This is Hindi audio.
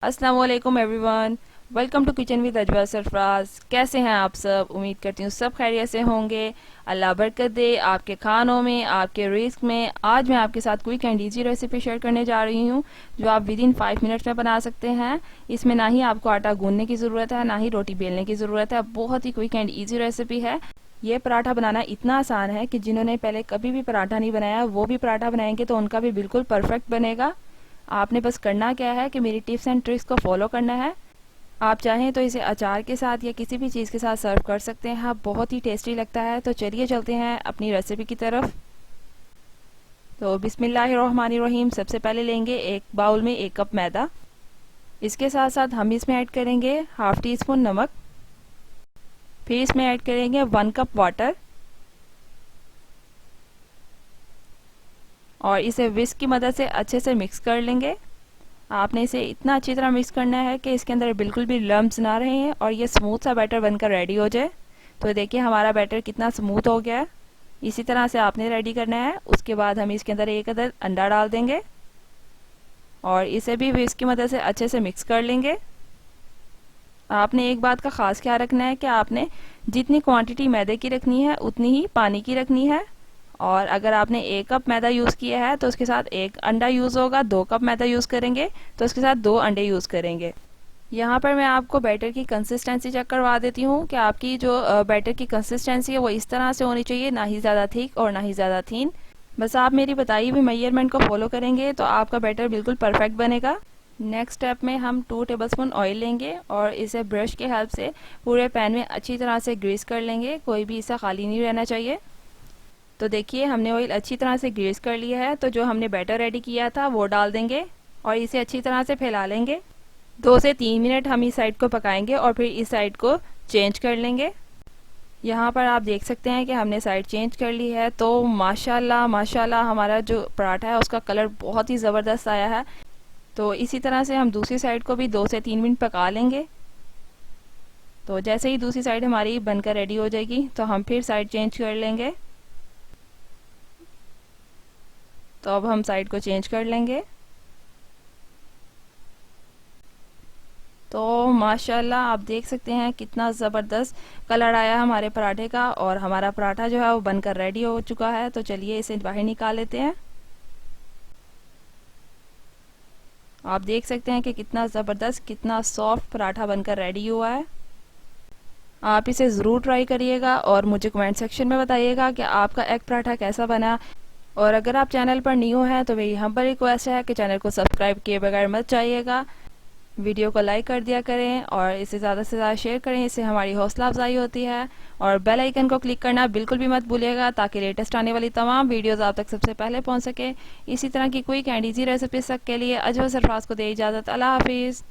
अस्सलाम वालेकुम everyone. Welcome to kitchen with Ajwa Sarfaraz. कैसे हैं आप सब? उम्मीद करती हूँ सब खैरियत से होंगे। अल्लाह बरकत दे आपके खानों में, आपके रिस्क में। आज मैं आपके साथ quick and easy recipe share करने जा रही हूँ जो आप विद इन 5 मिनट्स में बना सकते हैं। इसमें ना ही आपको आटा गूंदने की ज़रूरत है, ना ही रोटी बेलने की ज़रूरत है। बहुत ही क्विक एंड ईजी रेसिपी है। ये पराठा बनाना इतना आसान है कि जिन्होंने पहले कभी भी पराठा नहीं बनाया वो भी पराठा बनाएंगे तो उनका भी बिल्कुल परफेक्ट बनेगा। आपने बस करना क्या है कि मेरी टिप्स एंड ट्रिक्स को फॉलो करना है। आप चाहें तो इसे अचार के साथ या किसी भी चीज़ के साथ सर्व कर सकते हैं। हाँ, बहुत ही टेस्टी लगता है। तो चलिए चलते हैं अपनी रेसिपी की तरफ। तो बिस्मिल्लाहिर्रहमानिर्रहीम। सबसे पहले लेंगे एक बाउल में 1 कप मैदा। इसके साथ साथ हम इसमें ऐड करेंगे हाफ टी स्पून नमक। फिर इसमें ऐड करेंगे 1 कप वाटर और इसे विस्क की मदद से अच्छे से मिक्स कर लेंगे। आपने इसे इतना अच्छी तरह मिक्स करना है कि इसके अंदर बिल्कुल भी लम्प्स ना रहे हैं और ये स्मूथ सा बैटर बनकर रेडी हो जाए। तो देखिए हमारा बैटर कितना स्मूथ हो गया है। इसी तरह से आपने रेडी करना है। उसके बाद हम इसके अंदर 1 अदद अंडा डाल देंगे और इसे भी विस्क की मदद से अच्छे से मिक्स कर लेंगे। आपने एक बात का ख़ास ख्याल रखना है कि आपने जितनी क्वांटिटी मैदे की रखनी है उतनी ही पानी की रखनी है। और अगर आपने 1 कप मैदा यूज़ किया है तो उसके साथ 1 अंडा यूज़ होगा। 2 कप मैदा यूज़ करेंगे तो उसके साथ 2 अंडे यूज़ करेंगे। यहाँ पर मैं आपको बैटर की कंसिस्टेंसी चेक करवा देती हूँ कि आपकी जो बैटर की कंसिस्टेंसी है वो इस तरह से होनी चाहिए, ना ही ज़्यादा थिक और ना ही ज़्यादा थीन। बस आप मेरी बताई हुई मेजरमेंट को फॉलो करेंगे तो आपका बैटर बिल्कुल परफेक्ट बनेगा। नेक्स्ट स्टेप में हम 2 टेबलस्पून ऑयल लेंगे और इसे ब्रश के हेल्प से पूरे पैन में अच्छी तरह से ग्रीस कर लेंगे। कोई भी हिस्सा खाली नहीं रहना चाहिए। तो देखिए हमने ऑयल अच्छी तरह से ग्रीस कर लिया है। तो जो हमने बैटर रेडी किया था वो डाल देंगे और इसे अच्छी तरह से फैला लेंगे। 2 से 3 मिनट हम इस साइड को पकाएंगे और फिर इस साइड को चेंज कर लेंगे। यहाँ पर आप देख सकते हैं कि हमने साइड चेंज कर ली है। तो माशाल्लाह माशाल्लाह हमारा जो पराठा है उसका कलर बहुत ही ज़बरदस्त आया है। तो इसी तरह से हम दूसरी साइड को भी 2 से 3 मिनट पका लेंगे। तो जैसे ही दूसरी साइड हमारी बनकर रेडी हो जाएगी तो हम फिर साइड चेंज कर लेंगे। तो अब हम साइड को चेंज कर लेंगे। तो माशाल्लाह आप देख सकते हैं कितना ज़बरदस्त कलर आया है हमारे पराठे का और हमारा पराठा जो है वो बनकर रेडी हो चुका है। तो चलिए इसे बाहर निकाल लेते हैं। आप देख सकते हैं कि कितना ज़बरदस्त, कितना सॉफ्ट पराठा बनकर रेडी हुआ है। आप इसे ज़रूर ट्राई करिएगा और मुझे कमेंट सेक्शन में बताइएगा कि आपका एग पराठा कैसा बना। और अगर आप चैनल पर न्यू हैं तो मेरी हम्बल रिक्वेस्ट है कि चैनल को सब्सक्राइब किए बगैर मत जाइएगा। वीडियो को लाइक कर दिया करें और इसे ज़्यादा से ज़्यादा शेयर करें, इससे हमारी हौसला अफजाई होती है। और बेल आइकन को क्लिक करना बिल्कुल भी मत भूलिएगा ताकि लेटेस्ट आने वाली तमाम वीडियोस आप तक सबसे पहले पहुंच सके। इसी तरह की क्विक एंड ईजी रेसिपीज तक के लिए अजवा सरफराज को दे इजाज़त। अल्लाह हाफिज़।